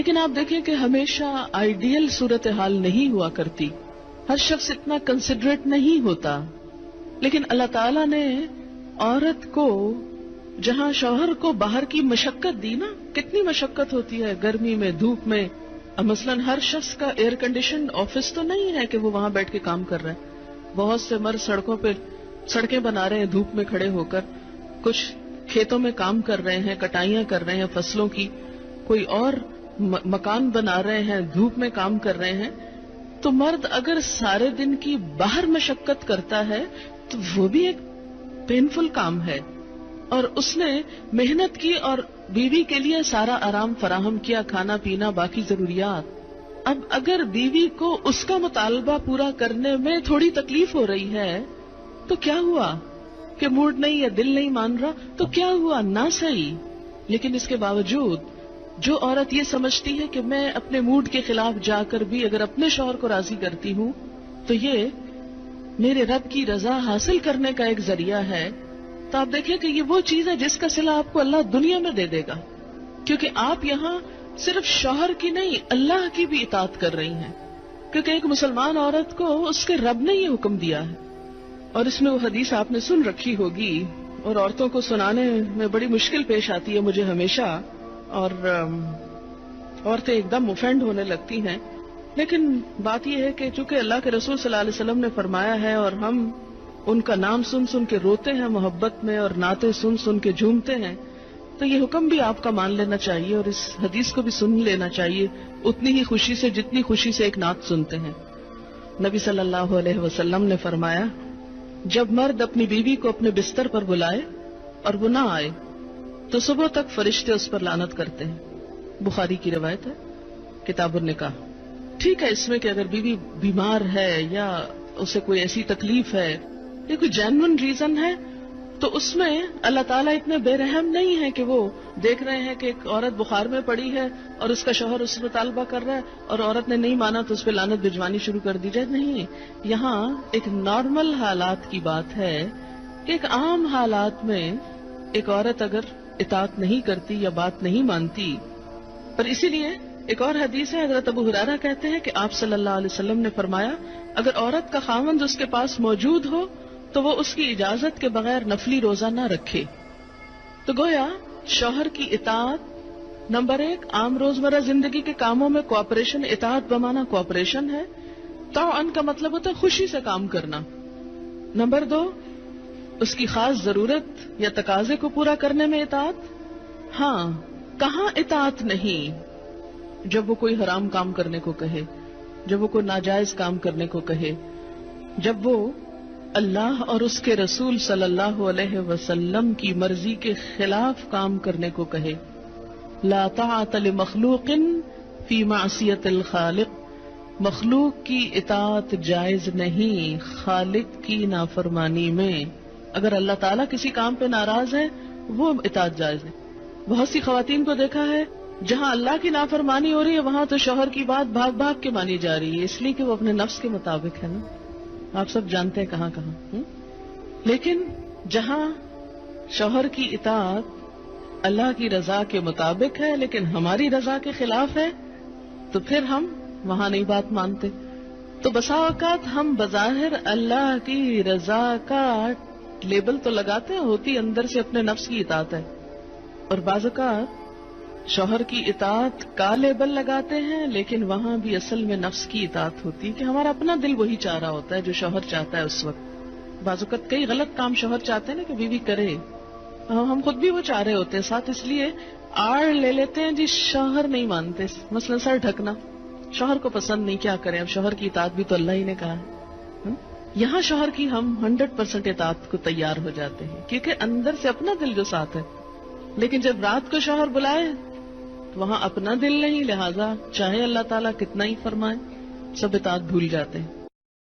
لیکن آپ دیکھیں کہ ہمیشہ آئیڈیل صورتحال نہیں ہوا کرتی، ہر شخص اتنا کنسیڈریٹ نہیں ہوتا. لیکن اللہ تعالیٰ نے عورت کو جہاں شوہر کو باہر کی مشقت دی نا، کتنی مشقت ہوتی ہے گرمی میں، دھوپ میں. مثلاً ہر شخص کا ایئر کنڈیشن آفس تو نہیں ہے کہ وہ وہاں بیٹھ کے کام کر رہے ہیں. بہت سے مرد سڑکوں پہ سڑکیں بنا رہے ہیں دھوپ میں کھڑے ہو کر، کچھ کھیتوں میں کام کر رہے ہیں، کٹائیاں کر رہے ہیں فصلوں کی، کوئی اور مکان بنا رہے ہیں، دھوپ میں کام کر رہے ہیں. تو مرد اگر سارے دن کی باہر مشقت کرتا ہے تو وہ بھی ایک پینفل کام ہے، اور اس نے محنت کی اور بیوی کے لیے سارا آرام فراہم کیا، کھانا پینا باقی ضروریات. اب اگر بیوی کو اس کا مطالبہ پورا کرنے میں تھوڑی تکلیف ہو رہی ہے تو کیا ہوا کہ موڈ نہیں یا دل نہیں مان رہا تو کیا ہوا، نہ صحیح. لیکن اس کے باوجود جو عورت یہ سمجھتی ہے کہ میں اپنے موڈ کے خلاف جا کر بھی اگر اپنے شوہر کو راضی کرتی ہوں تو یہ میرے رب کی رضا حاصل کرنے کا ایک ذریعہ ہے، تو آپ دیکھیں کہ یہ وہ چیز ہے جس کا صلہ آپ کو اللہ دنیا میں دے دے گا، کیونکہ آپ یہاں صرف شوہر کی نہیں اللہ کی بھی اطاعت کر رہی ہیں. کیونکہ ایک مسلمان عورت کو اس کے رب نے یہ حکم دیا ہے. اور اس میں وہ حدیث آپ نے سن رکھی ہوگی اور عورتوں کو سنانے میں بڑی مشکل پیش آتی ہے مجھے ہمیشہ، اور عورتیں ایک دم اوفینڈ ہونے لگتی ہیں. لیکن بات یہ ہے کہ چونکہ اللہ کے رسول صلی اللہ علیہ وسلم نے فرمایا ہے اور ہم ان کا نام سن سن کے روتے ہیں محبت میں اور نعتیں سن سن کے جھومتے ہیں، تو یہ حکم بھی آپ کا مان لینا چاہیے اور اس حدیث کو بھی سن لینا چاہیے اتنی ہی خوشی سے جتنی خوشی سے ایک نعت سنتے ہیں. نبی صلی اللہ علیہ وسلم نے فرمایا جب مرد اپنی بیوی کو اپنے بستر پر بلائے اور وہ نہ آئے تو صبح تک فرشتے اس پر لعنت کرتے ہیں. بخاری کی روایت ہے کتاب النکاح. ٹھیک ہے اس میں کہ اگر بیوی بیمار ہے یا اسے کوئی ایسی تکلیف ہے یا کوئی جینون ریزن ہے تو اس میں اللہ تعالیٰ اتنے بے رحم نہیں ہے کہ وہ دیکھ رہے ہیں کہ ایک عورت بخار میں پڑی ہے اور اس کا شوہر اس سے مطالبہ کر رہا ہے اور عورت نے نہیں مانا تو اس پہ لعنت بھجوانی شروع کر دی جائے. نہیں، یہاں ایک نارمل حالات کی بات ہے کہ ایک عام حالات میں ایک عورت اگر اطاعت نہیں کرتی یا بات نہیں مانتی. اور اسی لیے ایک اور حدیث ہے، حضرت ابو ہریرہ کہتے ہیں کہ آپ صلی اللہ علیہ وسلم نے فرمایا اگر عورت کا خاوند اس کے پاس موجود ہو تو وہ اس کی اجازت کے بغیر نفلی روزہ نہ رکھے. تو گویا شوہر کی اطاعت نمبر 1 عام روزمرہ زندگی کے کاموں میں کوآپریشن، اطاعت بمانا کوآپریشن ہے. طوعاً کا مطلب ہوتا ہے خوشی سے کام کرنا. نمبر 2 اس کی خاص ضرورت یا تقاضے کو پورا کرنے میں اطاعت. ہاں، کہاں اطاعت نہیں؟ جب وہ کوئی حرام کام کرنے کو کہے، جب وہ کوئی ناجائز کام کرنے کو کہے، جب وہ اللہ اور اس کے رسول صلی اللہ علیہ وسلم کی مرضی کے خلاف کام کرنے کو کہے. لا طاعت لمخلوق فی معصیت الخالق. مخلوق کی اطاعت جائز نہیں خالق کی نافرمانی میں. اگر اللہ تعالیٰ کسی کام پہ ناراض ہے وہ اطاعت جائز ہے. بہت سی خواتین کو دیکھا ہے جہاں اللہ کی نافرمانی ہو رہی ہے وہاں تو شوہر کی بات بھاگ بھاگ کے مانی جا رہی ہے، اس لیے کہ وہ اپنے نفس کے مطابق ہے نا. آپ سب جانتے ہیں کہاں کہاں. لیکن جہاں شوہر کی اطاعت اللہ کی رضا کے مطابق ہے لیکن ہماری رضا کے خلاف ہے تو پھر ہم وہاں نہیں بات مانتے. تو بسا اوقات ہم بظاہر اللہ کی رضا کا لیبل تو لگاتے ہیں، ہوتی اندر سے اپنے نفس کی اطاعت ہے. اور بعض اوقات شوہر کی اطاعت کا لیبل لگاتے ہیں لیکن وہاں بھی اصل میں نفس کی اطاعت ہوتی ہے کہ ہمارا اپنا دل وہی چاہ رہا ہوتا ہے جو شوہر چاہتا ہے اس وقت. بعض اوقات کئی غلط کام شوہر چاہتے ہیں نا کہ بیوی کرے، ہم خود بھی وہ چاہ رہے ہوتے ہیں ساتھ، اس لیے آڑ لے لیتے ہیں جی شوہر نہیں مانتے. مثلا سر ڈھکنا شوہر کو پسند نہیں، کیا کریں، اب شوہر کی اطاعت بھی تو اللہ ہی نے کہا ہے. یہاں شوہر کی ہم 100% اطاعت کو تیار ہو جاتے ہیں کیونکہ اندر سے اپنا دل جو ساتھ ہے. لیکن جب رات کو شوہر بلائے تو وہاں اپنا دل نہیں، لہذا چاہے اللہ تعالیٰ کتنا ہی فرمائے سب اطاعت بھول جاتے ہیں.